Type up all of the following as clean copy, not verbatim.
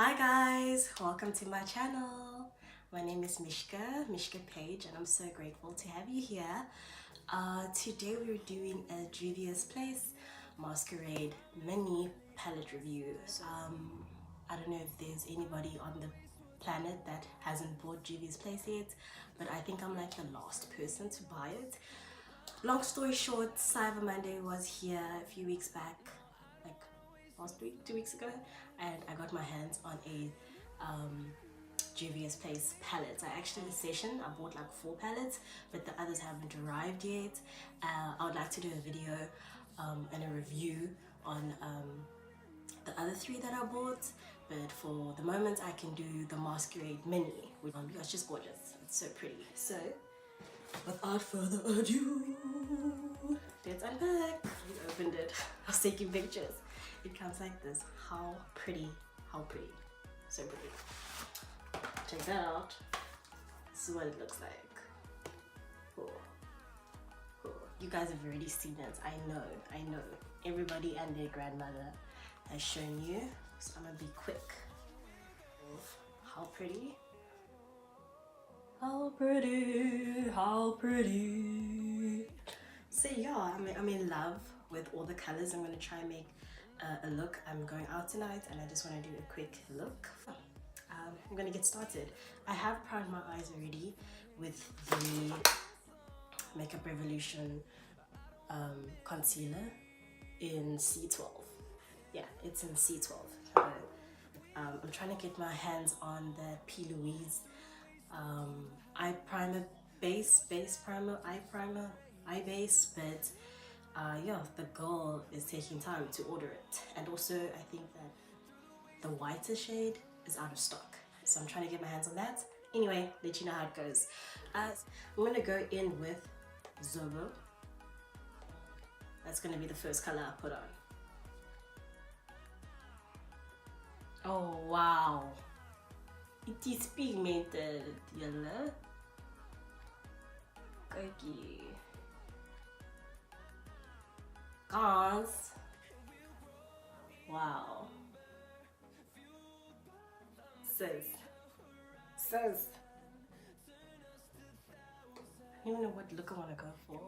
Hi guys, welcome to my channel. My name is Mischa-Paige, and I'm so grateful to have you here. Today we're doing a Juvia's Place Masquerade mini palette review. I don't know if there's anybody on the planet that hasn't bought Juvia's Place yet, but I think I'm like the last person to buy it. Long story short, Cyber Monday was here a few weeks back, like last week, 2 weeks ago, and I got my hands on a Juvia's Place palette. I actually sessioned, I bought like 4 palettes, but the others haven't arrived yet. I would like to do a video and a review on the other 3 that I bought, but for the moment I can do the Masquerade mini, which it's just gorgeous. It's so pretty. So without further ado, let's unpack. We opened it. I was taking pictures. It comes like this. How pretty, how pretty. So pretty. Check that out. This is what it looks like. Cool. Cool. You guys have already seen it. I know. Everybody and their grandmother has shown you. So I'm gonna be quick. How pretty. How pretty, how pretty. So yeah, I'm in love with all the colors. I'm gonna try and make a look. I'm going out tonight and I just want to do a quick look. I'm gonna get started. I have primed my eyes already with the Makeup Revolution concealer in C12. Yeah, it's in C12. So, I'm trying to get my hands on the P. Louise eye primer base primer, eye base, but yeah, the girl is taking time to order it, and also I think that the whiter shade is out of stock, so I'm trying to get my hands on that. Anyway, let you know how it goes. I'm gonna go in with Zobo. That's gonna be the first color I put on. Oh wow, it is pigmented yellow. Cookie. Guys. Wow. Sis. I don't even know what look I want to go for.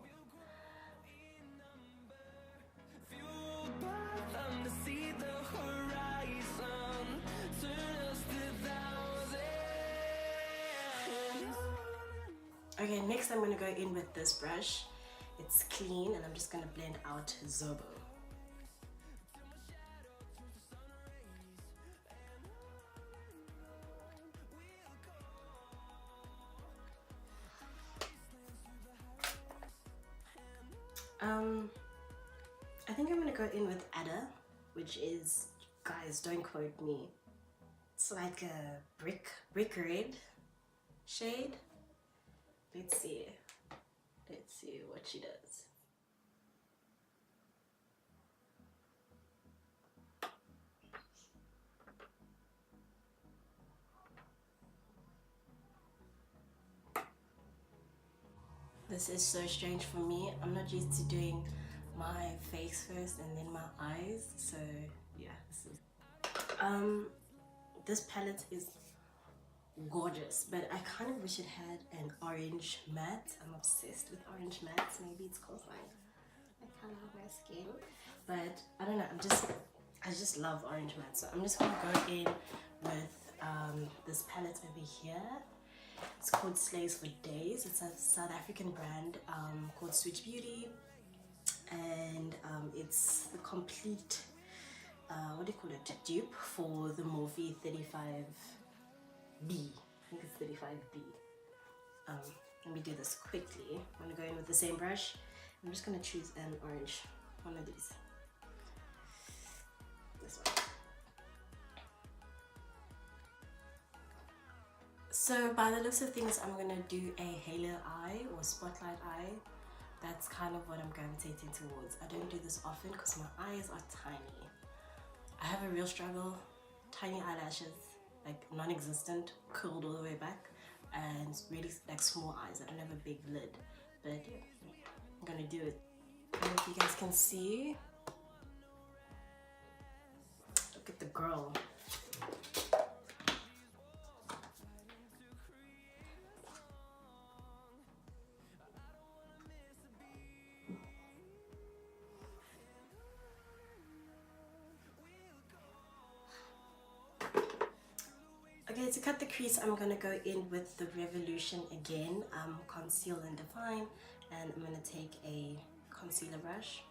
Okay, next I'm going to go in with this brush. It's clean and I'm just going to blend out Zobo. I think I'm going to go in with Ada, which is, guys, don't quote me, it's like a brick red shade. Let's see what she does. This is so strange for me. I'm not used to doing my face first and then my eyes, so yeah, this palette is gorgeous, but I kind of wish it had an orange matte. I'm obsessed with orange mattes. Maybe it's cause I color of my skin, but I don't know, I just love orange matte. So I'm just gonna go in with this palette over here. It's called Slays for Days. It's a South African brand called Sweet Beauty, and it's the complete what do you call it, dupe for the Morphe 35B. I think it's 35B. Let me do this quickly. I'm gonna go in with the same brush. I'm just gonna choose an orange, one of these. This one. So by the looks of things, I'm gonna do a halo eye or spotlight eye. That's kind of what I'm gravitating towards. I don't do this often because my eyes are tiny. I have a real struggle. Tiny eyelashes, like non-existent, curled all the way back, and really like small eyes. I don't have a big lid, but yeah, I'm gonna do it. I don't know if you guys can see. Look at the girl. Okay, to cut the crease, I'm going to go in with the Revolution again, Conceal and Define, and I'm going to take a concealer brush.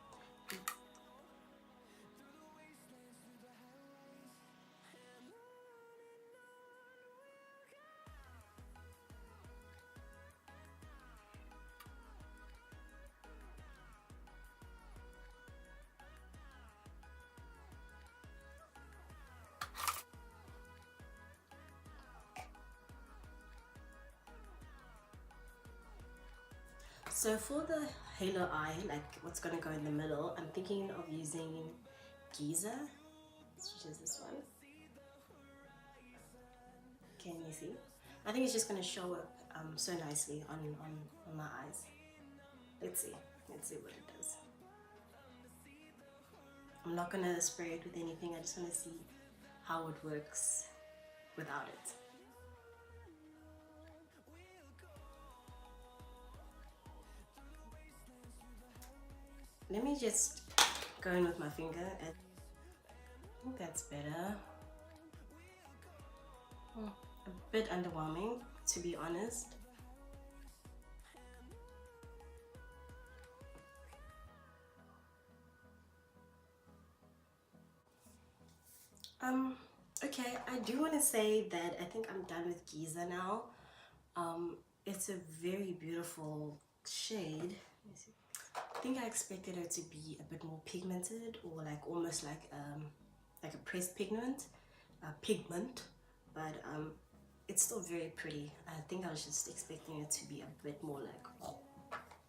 So for the halo eye, like what's going to go in the middle, I'm thinking of using Giza, which is this one. Can you see? I think it's just going to show up so nicely on my eyes. Let's see what it does. I'm not going to spray it with anything, I just want to see how it works without it. Let me just go in with my finger. I think that's better. A bit underwhelming, to be honest. Okay, I do want to say that I think I'm done with Giza now. It's a very beautiful shade. I think I expected it to be a bit more pigmented, or like almost like a pressed pigment, but it's still very pretty. I think I was just expecting it to be a bit more like, oh.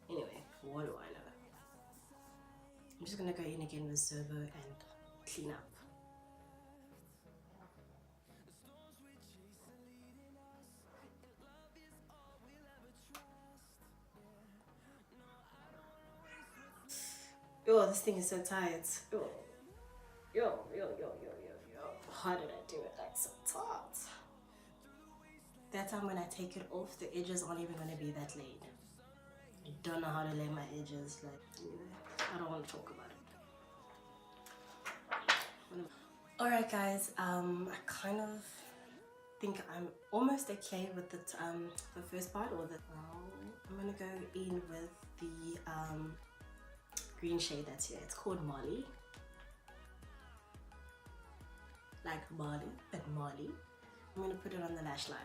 Anyway, what do I know? I'm just gonna go in again with Zerbo and clean up. Oh, this thing is so tight. Oh. Yo. How did I do it like so tight? That time when I take it off, the edges aren't even gonna be that laid. I don't know how to lay my edges. Like, I don't want to talk about it. Alright guys, I kind of think I'm almost okay with the first part, or I'm gonna go in with the green shade that's here. It's called Molly. Like Molly, but Molly. I'm gonna put it on the lash line.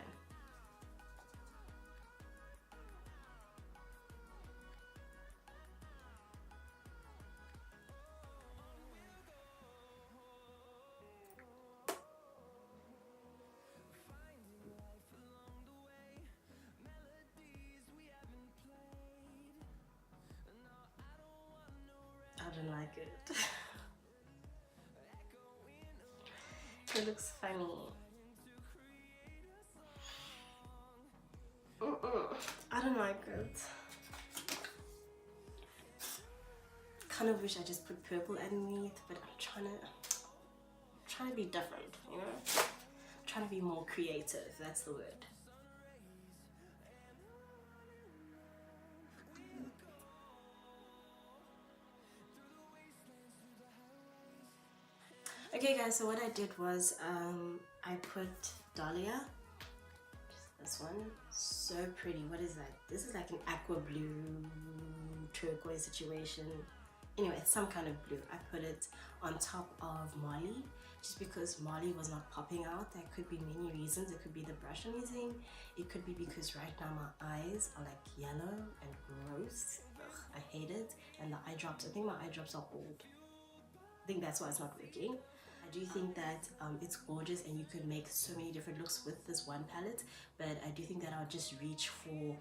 I don't like it. It looks funny. I don't like it. Kind of wish I just put purple underneath, but I'm trying to be different, you know? I'm trying to be more creative, that's the word. Okay guys, so what I did was I put Dahlia, this one, so pretty. What is that? This is like an aqua blue turquoise situation. Anyway, it's some kind of blue. I put it on top of Molly just because Molly was not popping out. There could be many reasons. It could be the brush I'm using. It could be because right now my eyes are like yellow and gross. Ugh, I hate it. And the eye drops, I think my eye drops are old. I think that's why it's not working. I do think that it's gorgeous and you could make so many different looks with this one palette, but I do think that I'll just reach for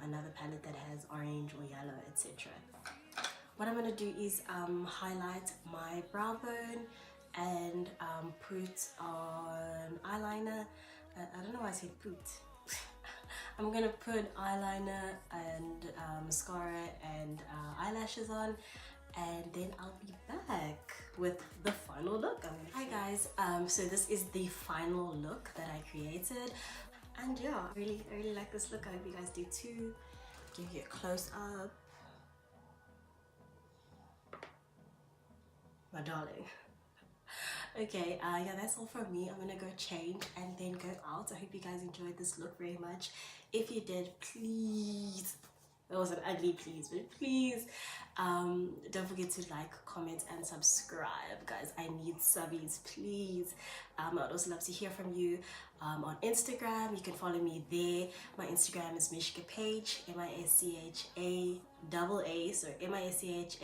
another palette that has orange or yellow, etc. What I'm going to do is highlight my brow bone and put on eyeliner. I don't know why I said put. I'm going to put eyeliner and mascara and eyelashes on, and then I'll be back with the final look. Hi guys, so this is the final look that I created, and yeah, I really like this look. I hope you guys do too. Give you a close up. My darling. Okay, yeah, that's all from me. I'm gonna go change and then go out. I hope you guys enjoyed this look very much. If you did, please, that was an ugly please, but please don't forget to like, comment, and subscribe, guys. I need subbies, please. I'd also love to hear from you on Instagram. You can follow me there. My Instagram is Mischa-Paige, Mischaaa, so Mischaapage.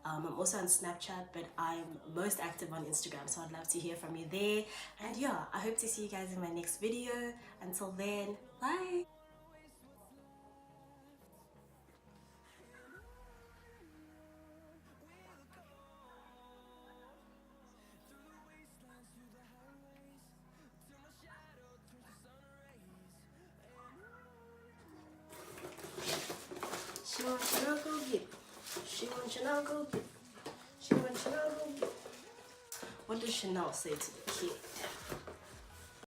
I'm also on Snapchat, but I'm most active on Instagram, so I'd love to hear from you there. And yeah, I hope to see you guys in my next video. Until then, bye. She wants to know, go get it. She wants to know, go get it. She wants to know, go get it. What does Chanel say to the kid?